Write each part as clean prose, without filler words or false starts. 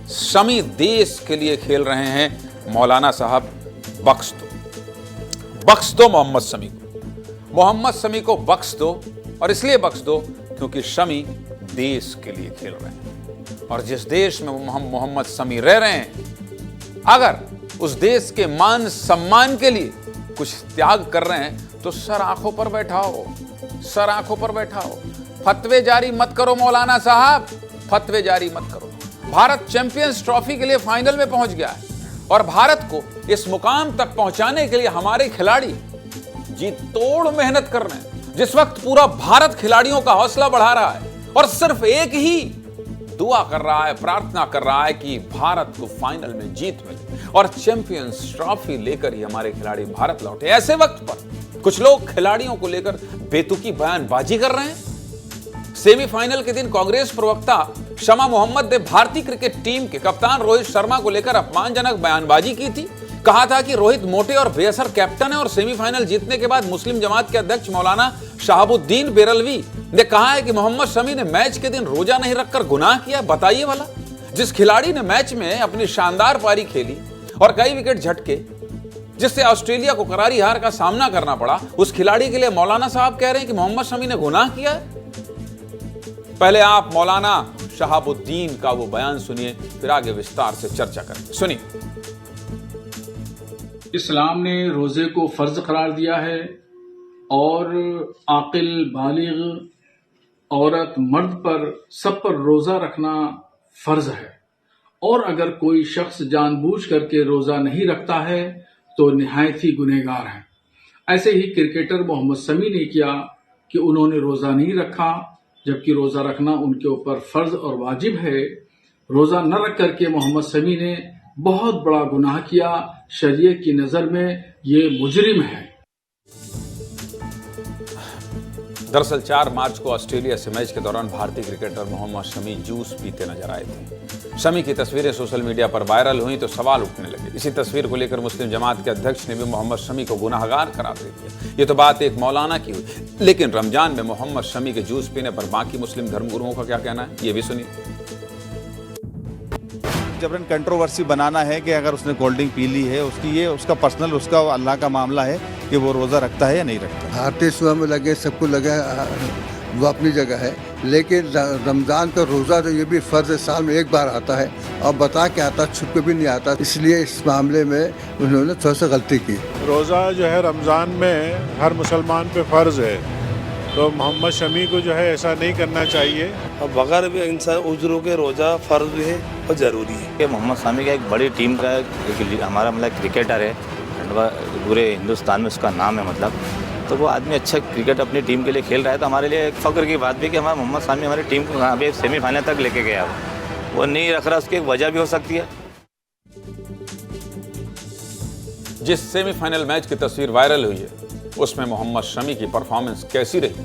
शमी देश के लिए खेल रहे हैं। मौलाना साहब बख्श दो मोहम्मद शमी को। मोहम्मद शमी को बख्श दो, और इसलिए बख्श दो क्योंकि शमी देश के लिए खेल रहे हैं। और जिस देश में मोहम्मद शमी रह रहे हैं, अगर उस देश के मान सम्मान के लिए कुछ त्याग कर रहे हैं तो सर आंखों पर बैठाओ, सर आंखों पर बैठाओ। फतवे जारी मत करो मौलाना साहब, फतवे जारी मत करो। भारत चैंपियंस ट्रॉफी के लिए फाइनल में पहुंच गया है, और भारत को इस मुकाम तक पहुंचाने के लिए हमारे खिलाड़ी जी तोड़ मेहनत कर रहे हैं। जिस वक्त पूरा भारत खिलाड़ियों का हौसला बढ़ा रहा है और सिर्फ एक ही दुआ कर रहा है, प्रार्थना कर रहा है कि भारत को फाइनल में जीत मिले और चैंपियंस ट्रॉफी लेकर ही हमारे खिलाड़ी भारत लौटे, ऐसे वक्त पर कुछ लोग खिलाड़ियों को लेकर बेतुकी बयानबाजी कर रहे हैं। सेमीफाइनल के दिन कांग्रेस प्रवक्ता शमा मोहम्मद ने भारतीय क्रिकेट टीम के कप्तान रोहित शर्मा को लेकर अपमानजनक बयानबाजी की थी। कहा था कि रोहित मोटे और बेअसर कैप्टन है, और सेमीफाइनल जीतने के बाद मुस्लिम जमात के अध्यक्ष मौलाना शहाबुद्दीन बेरलवी ने कहा है कि मोहम्मद शमी ने मैच के दिन रोजा नहीं रखकर गुनाह किया। बताइए वाला, जिस खिलाड़ी ने मैच में अपनी शानदार पारी खेली और कई विकेट झटके, जिससे ऑस्ट्रेलिया को करारी हार का सामना करना पड़ा, उस खिलाड़ी के लिए मौलाना साहब कह रहे हैं कि मोहम्मद शमी ने गुनाह किया है। पहले आप मौलाना शहाबुद्दीन का वो बयान सुनिए, फिर आगे विस्तार से चर्चा करें। सुनिए। इस्लाम ने रोजे को फर्ज करार दिया है, और आकिल बालिग औरत मर्द पर सब पर रोजा रखना फर्ज है। और अगर कोई शख्स जानबूझ करके रोजा नहीं रखता है तो निहायत ही गुनहगार है। ऐसे ही क्रिकेटर मोहम्मद शमी ने किया कि उन्होंने रोजा नहीं रखा, जबकि रोजा रखना उनके ऊपर फर्ज और वाजिब है। रोजा न रख करके मोहम्मद शमी ने बहुत बड़ा गुनाह किया। शरीयत की नजर में ये मुजरिम है। दरअसल 4 मार्च को ऑस्ट्रेलिया से मैच के दौरान भारतीय क्रिकेटर मोहम्मद शमी जूस पीते नजर आए थे। शमी की तस्वीरें सोशल मीडिया पर वायरल हुई तो सवाल उठने लगे। इसी तस्वीर को लेकर मुस्लिम जमात के अध्यक्ष ने भी मोहम्मद शमी को गुनाहगार करार दे दिया। ये तो बात एक मौलाना की हुई, लेकिन रमजान में मोहम्मद शमी के जूस पीने पर बाकी मुस्लिम धर्मगुरुओं का क्या कहना है, ये भी सुनिए। जबरन कंट्रोवर्सी बनाना है कि अगर उसने कोल्ड ड्रिंक पी ली है, उसका पर्सनल, उसका अल्लाह का मामला है कि वो रोज़ा रखता है या नहीं रखता। भारतीय सुबह में लगे, सबको लगा, वो अपनी जगह है, लेकिन रमज़ान का रोज़ा तो ये भी फ़र्ज़ है, साल में एक बार आता है और बता के आता, छुप के भी नहीं आता। इसलिए इस मामले में उन्होंने थोड़ा सा गलती की। रोज़ा जो है रमज़ान में हर मुसलमान पे फ़र्ज़ है, तो मोहम्मद शमी को जो है ऐसा नहीं करना चाहिए। अब बगैर भी इंसान उज़्र के रोज़ा फ़र्ज भी है और ज़रूरी है। कि मोहम्मद शमी का एक बड़ी टीम का हमारा मतलब क्रिकेटर है, पूरे हिंदुस्तान में उसका नाम है, मतलब तो वो आदमी अच्छा क्रिकेट अपनी टीम के लिए खेल रहा है। तो हमारे लिए एक फ़ख्र की बात भी कि हमारा मोहम्मद शमी हमारी टीम को यहाँ पे सेमीफाइनल तक लेके गया। वो नहीं रख रहा, उसकी एक वजह भी हो सकती है। जिस सेमीफाइनल मैच की तस्वीर वायरल हुई है उसमें मोहम्मद शमी की परफॉर्मेंस कैसी रही,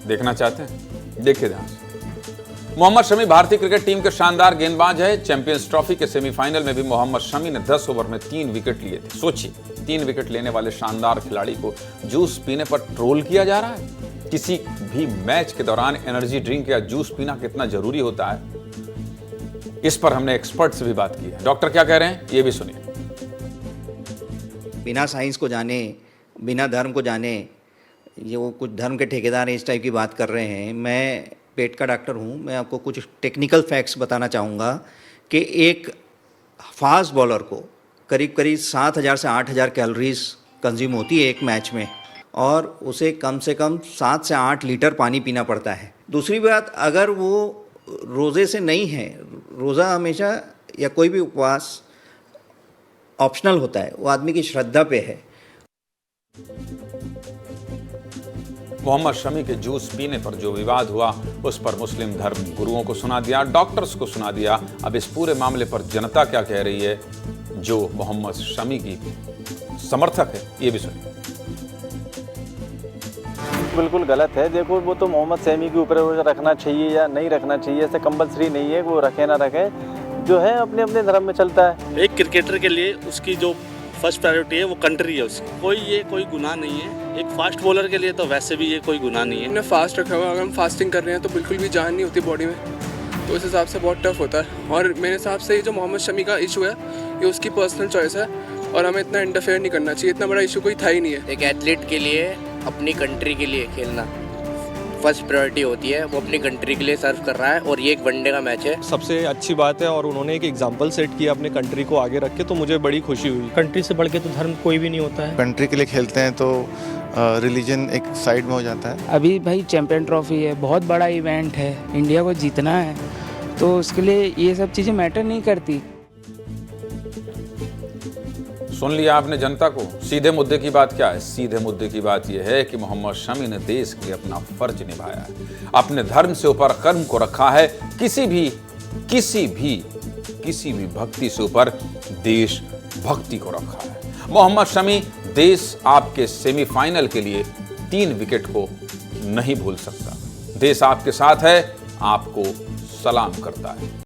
देखना चाहते हैं? देखिए ध्यान से। मोहम्मद शमी भारतीय क्रिकेट टीम के शानदार गेंदबाज है। चैंपियंस ट्रॉफी के सेमीफाइनल में भी मोहम्मद शमी ने 10 ओवर में 3 विकेट लिए थे। सोचिए, 3 विकेट लेने वाले शानदार खिलाड़ी को जूस पीने पर ट्रोल किया जा रहा है। किसी भी मैच के दौरान एनर्जी ड्रिंक या जूस पीना कितना जरूरी होता है, इस पर हमने एक्सपर्ट से भी बात की है। डॉक्टर क्या कह रहे हैं, ये भी सुनिए। बिना साइंस को जाने, बिना धर्म को जाने, ये वो कुछ धर्म के ठेकेदार इस टाइप की बात कर रहे हैं। मैं पेट का डॉक्टर हूँ, मैं आपको कुछ टेक्निकल फैक्ट्स बताना चाहूँगा कि एक फास्ट बॉलर को करीब 7,000 से 8,000 कैलोरीज कंज्यूम होती है एक मैच में, और उसे कम से कम 7 से 8 लीटर पानी पीना पड़ता है। दूसरी बात, अगर वो रोज़े से नहीं है, रोज़ा हमेशा या कोई भी उपवास ऑप्शनल होता है, वो आदमी की श्रद्धा पे है। मोहम्मद शमी के जूस पीने पर जो विवाद हुआ उस पर मुस्लिम धर्म गुरुओं को सुना दिया, डॉक्टर्स को सुना दिया। अब इस पूरे मामले पर जनता क्या कह रही है, जो मोहम्मद शमी की समर्थक है, ये भी सुनिए। बिल्कुल गलत है। देखो, वो तो मोहम्मद शमी के ऊपर रखना चाहिए या नहीं रखना चाहिए, ऐसे कंपलसरी नहीं है, वो रखे ना रखे, जो है अपने अपने धर्म में चलता है। एक क्रिकेटर के लिए उसकी जो फर्स्ट प्रायोरिटी है वो कंट्री है उसकी, कोई गुनाह नहीं है। एक फास्ट बॉलर के लिए तो वैसे भी ये कोई गुनाह नहीं है। हमने फास्ट रखा हुआ, अगर हम फास्टिंग कर रहे हैं तो बिल्कुल भी जान नहीं होती बॉडी में, तो उस हिसाब से बहुत टफ होता है। और मेरे हिसाब से ये जो मोहम्मद शमी का इशू है ये उसकी पर्सनल चॉइस है और हमें इतना इंटरफेयर नहीं करना चाहिए। इतना बड़ा इशू कोई था ही नहीं है। एक एथलीट के लिए अपनी कंट्री के लिए खेलना फर्स्ट प्रायोरिटी होती है। वो अपनी कंट्री के लिए सर्व कर रहा है और ये एक वनडे का मैच है। सबसे अच्छी बात है और उन्होंने एक एग्जाम्पल सेट किया अपने कंट्री को आगे रख के, तो मुझे बड़ी खुशी हुई। कंट्री से बढ़ के तो धर्म कोई भी नहीं होता है। कंट्री के लिए खेलते हैं तो रिलीजन एक साइड में हो जाता है। अभी भाई चैंपियन ट्रॉफी है, बहुत बड़ा इवेंट है, इंडिया को जीतना है, तो उसके लिए ये सब चीज़ें मैटर नहीं करती। सुन लिया आपने जनता को। सीधे मुद्दे की बात क्या है? सीधे मुद्दे की बात यह है कि मोहम्मद शमी ने देश के लिए अपना फर्ज निभाया है, अपने धर्म से ऊपर कर्म को रखा है, किसी भी भक्ति से ऊपर देश भक्ति को रखा है। मोहम्मद शमी देश आपके सेमीफाइनल के लिए 3 विकेट को नहीं भूल सकता। देश आपके साथ है, आपको सलाम करता है।